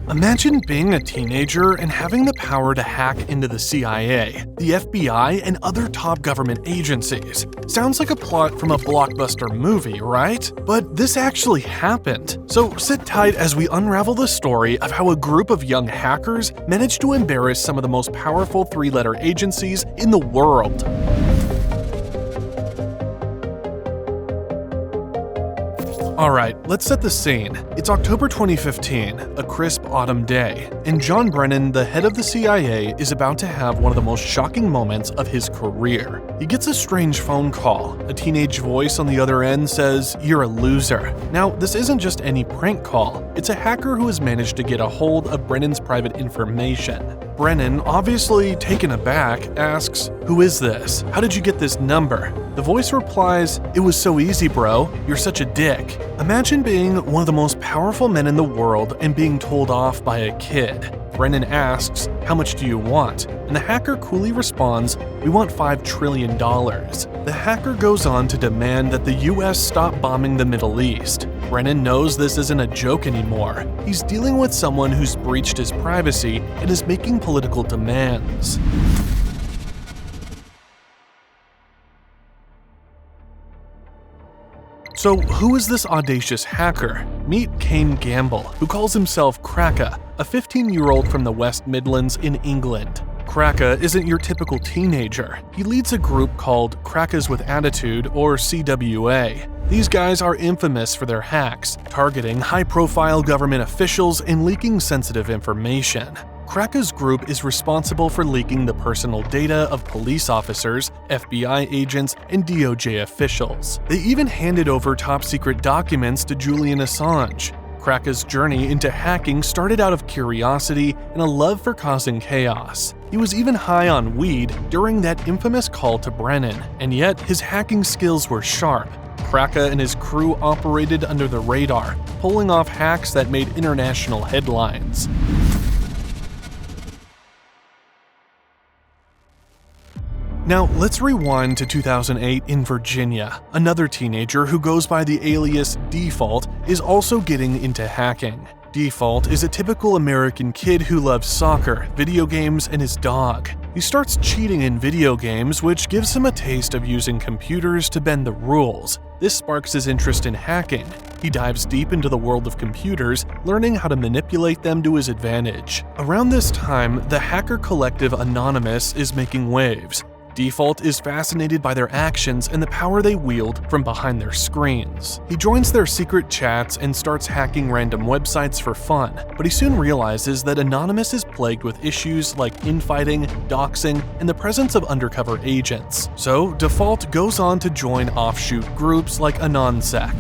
Imagine being a teenager and having the power to hack into the CIA, the FBI, and other top government agencies. Sounds like a plot from a blockbuster movie, right? But this actually happened. So sit tight as we unravel the story of how a group of young hackers managed to embarrass some of the most powerful three-letter agencies in the world. Alright, let's set the scene. It's October 2015, a crisp autumn day, and John Brennan, the head of the CIA, is about to have one of the most shocking moments of his career. He gets a strange phone call. A teenage voice on the other end says, "You're a loser." Now, this isn't just any prank call. It's a hacker who has managed to get a hold of Brennan's private information. Brennan, obviously taken aback, asks, "Who is this? How did you get this number?" The voice replies, "It was so easy, bro. You're such a dick." Imagine being one of the most powerful men in the world and being told off by a kid. Brennan asks, "How much do you want?" And the hacker coolly responds, "We want $5 trillion. The hacker goes on to demand that the US stop bombing the Middle East. Brennan knows this isn't a joke anymore. He's dealing with someone who's breached his privacy and is making political demands. So who is this audacious hacker? Meet Cain Gamble, who calls himself Cracka, a 15-year-old from the West Midlands in England. Cracka isn't your typical teenager. He leads a group called Crackas with Attitude, or CWA. These guys are infamous for their hacks, targeting high-profile government officials and leaking sensitive information. Cracka's group is responsible for leaking the personal data of police officers, FBI agents, and DOJ officials. They even handed over top-secret documents to Julian Assange. Cracka's journey into hacking started out of curiosity and a love for causing chaos. He was even high on weed during that infamous call to Brennan, and yet his hacking skills were sharp. Cracka and his crew operated under the radar, pulling off hacks that made international headlines. Now, let's rewind to 2008 in Virginia. Another teenager who goes by the alias Default is also getting into hacking. Default is a typical American kid who loves soccer, video games, and his dog. He starts cheating in video games, which gives him a taste of using computers to bend the rules. This sparks his interest in hacking. He dives deep into the world of computers, learning how to manipulate them to his advantage. Around this time, the hacker collective Anonymous is making waves. Default is fascinated by their actions and the power they wield from behind their screens. He joins their secret chats and starts hacking random websites for fun, but he soon realizes that Anonymous is plagued with issues like infighting, doxing, and the presence of undercover agents. So, Default goes on to join offshoot groups like AnonSec.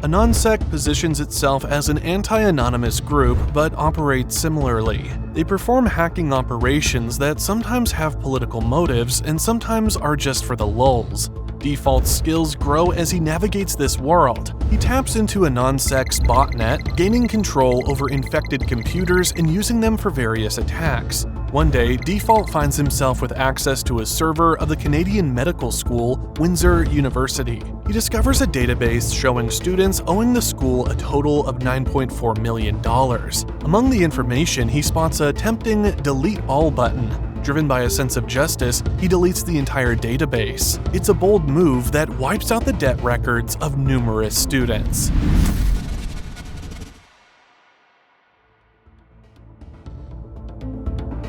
AnonSec positions itself as an anti-anonymous group, but operates similarly. They perform hacking operations that sometimes have political motives and sometimes are just for the lulz. Default's skills grow as he navigates this world. He taps into AnonSec's botnet, gaining control over infected computers and using them for various attacks. One day, Default finds himself with access to a server of the Canadian medical school, Windsor University. He discovers a database showing students owing the school a total of $9.4 million. Among the information, he spots a tempting delete all button. Driven by a sense of justice, he deletes the entire database. It's a bold move that wipes out the debt records of numerous students.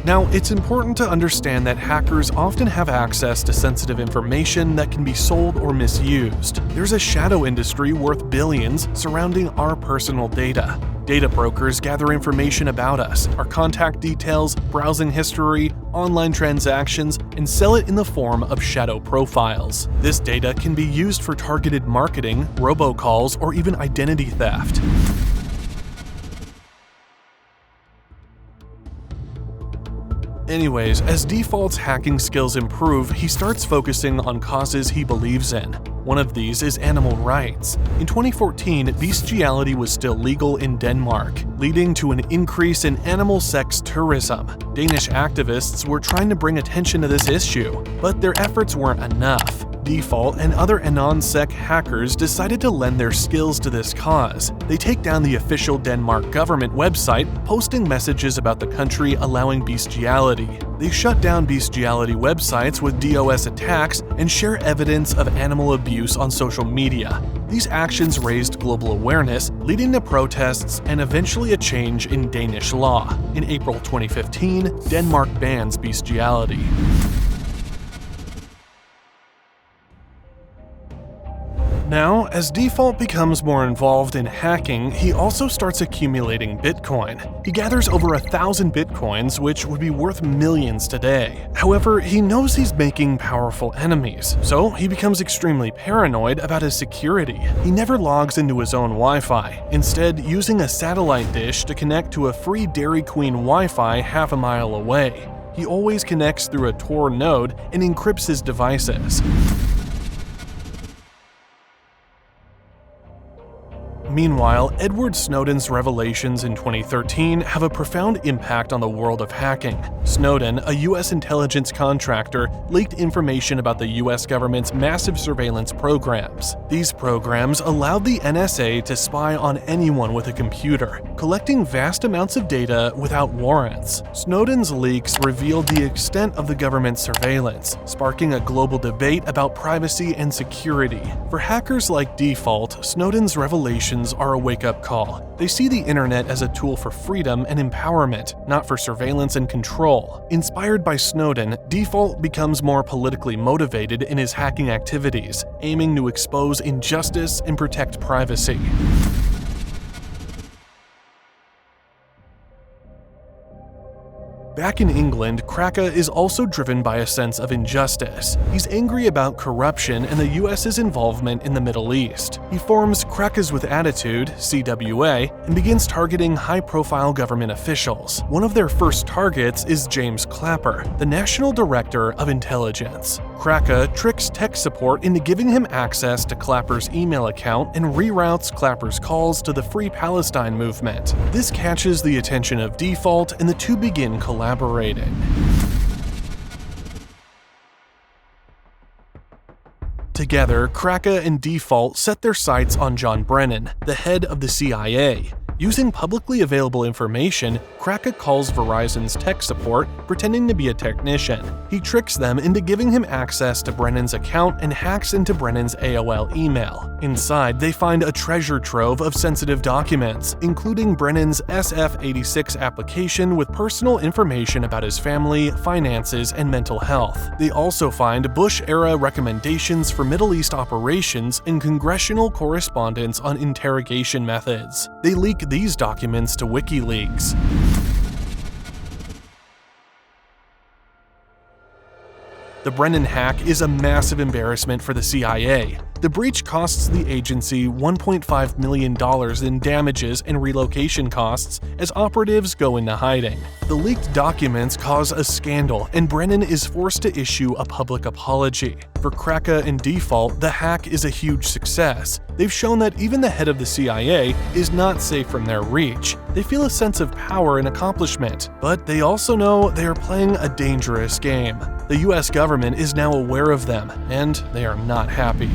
Now, it's important to understand that hackers often have access to sensitive information that can be sold or misused. There's a shadow industry worth billions surrounding our personal data. Data brokers gather information about us, our contact details, browsing history, online transactions, and sell it in the form of shadow profiles. This data can be used for targeted marketing, robocalls, or even identity theft. Anyways, as Default's hacking skills improve, he starts focusing on causes he believes in. One of these is animal rights. In 2014, bestiality was still legal in Denmark, leading to an increase in animal sex tourism. Danish activists were trying to bring attention to this issue, but their efforts weren't enough. Default and other AnonSec hackers decided to lend their skills to this cause. They take down the official Denmark government website, posting messages about the country allowing bestiality. They shut down bestiality websites with DOS attacks and share evidence of animal abuse on social media. These actions raised global awareness, leading to protests and eventually a change in Danish law. In April 2015, Denmark bans bestiality. Now, as Default becomes more involved in hacking, he also starts accumulating Bitcoin. He gathers over 1,000 Bitcoins, which would be worth millions today. However, he knows he's making powerful enemies, so he becomes extremely paranoid about his security. He never logs into his own Wi-Fi, instead using a satellite dish to connect to a free Dairy Queen Wi-Fi half a mile away. He always connects through a Tor node and encrypts his devices. Meanwhile, Edward Snowden's revelations in 2013 have a profound impact on the world of hacking. Snowden, a US intelligence contractor, leaked information about the US government's massive surveillance programs. These programs allowed the NSA to spy on anyone with a computer, collecting vast amounts of data without warrants. Snowden's leaks revealed the extent of the government's surveillance, sparking a global debate about privacy and security. For hackers like Default, Snowden's revelations are a wake-up call. They see the internet as a tool for freedom and empowerment, not for surveillance and control. Inspired by Snowden, Default becomes more politically motivated in his hacking activities, aiming to expose injustice and protect privacy. Back in England, Cracka is also driven by a sense of injustice. He's angry about corruption and the US's involvement in the Middle East. He forms Crackas with Attitude, CWA, and begins targeting high-profile government officials. One of their first targets is James Clapper, the National Director of Intelligence. Cracka tricks tech support into giving him access to Clapper's email account and reroutes Clapper's calls to the Free Palestine movement. This catches the attention of Default, and the two begin collaborating. Together, Cracka and Default set their sights on John Brennan, the head of the CIA. Using publicly available information, Cracka calls Verizon's tech support, pretending to be a technician. He tricks them into giving him access to Brennan's account and hacks into Brennan's AOL email. Inside, they find a treasure trove of sensitive documents, including Brennan's SF-86 application with personal information about his family, finances, and mental health. They also find Bush-era recommendations for Middle East operations and congressional correspondence on interrogation methods. They leak these documents to WikiLeaks. The Brennan hack is a massive embarrassment for the CIA. The breach costs the agency $1.5 million in damages and relocation costs as operatives go into hiding. The leaked documents cause a scandal, and Brennan is forced to issue a public apology. For Cracka and Default, the hack is a huge success. They've shown that even the head of the CIA is not safe from their reach. They feel a sense of power and accomplishment, but they also know they are playing a dangerous game. The US government is now aware of them, and they are not happy.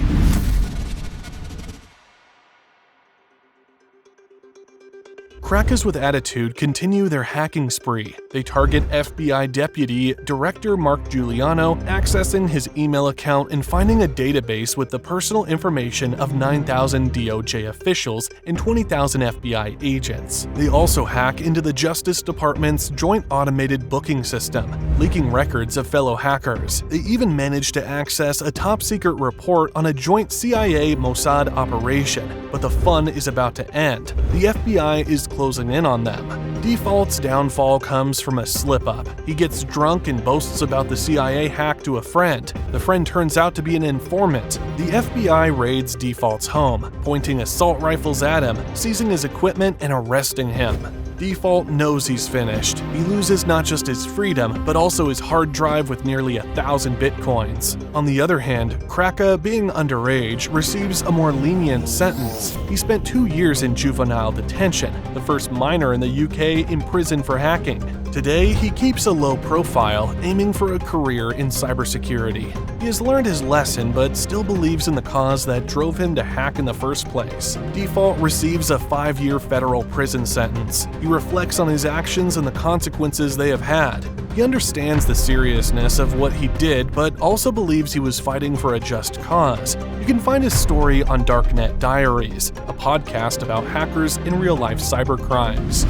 Crackas with Attitude continue their hacking spree. They target FBI Deputy Director Mark Giuliano, accessing his email account and finding a database with the personal information of 9,000 DOJ officials and 20,000 FBI agents. They also hack into the Justice Department's Joint Automated Booking System, leaking records of fellow hackers. They even managed to access a top-secret report on a joint CIA-Mossad operation, but the fun is about to end. The FBI is closing in on them. Default's downfall comes from a slip-up. He gets drunk and boasts about the CIA hack to a friend. The friend turns out to be an informant. The FBI raids Default's home, pointing assault rifles at him, seizing his equipment and arresting him. Default knows he's finished. He loses not just his freedom, but also his hard drive with nearly 1,000 bitcoins. On the other hand, Cracka, being underage, receives a more lenient sentence. He spent 2 years in juvenile detention, the first minor in the UK in prison for hacking. Today, he keeps a low profile, aiming for a career in cybersecurity. He has learned his lesson, but still believes in the cause that drove him to hack in the first place. Default receives a 5-year federal prison sentence. He reflects on his actions and the consequences they have had. He understands the seriousness of what he did, but also believes he was fighting for a just cause. You can find his story on Darknet Diaries, a podcast about hackers in real-life cybercrimes.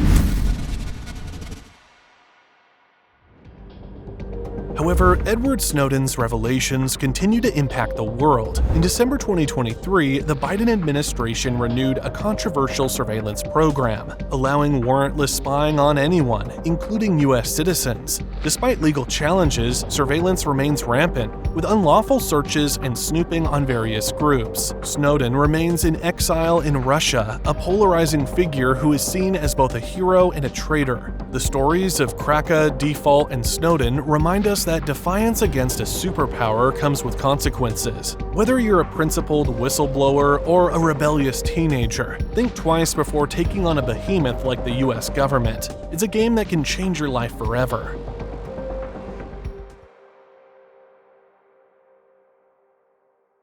However, Edward Snowden's revelations continue to impact the world. In December 2023, the Biden administration renewed a controversial surveillance program, allowing warrantless spying on anyone, including US citizens. Despite legal challenges, surveillance remains rampant, with unlawful searches and snooping on various groups. Snowden remains in exile in Russia, a polarizing figure who is seen as both a hero and a traitor. The stories of Cracka, Default, and Snowden remind us that defiance against a superpower comes with consequences. Whether you're a principled whistleblower or a rebellious teenager, think twice before taking on a behemoth like the US government. It's a game that can change your life forever.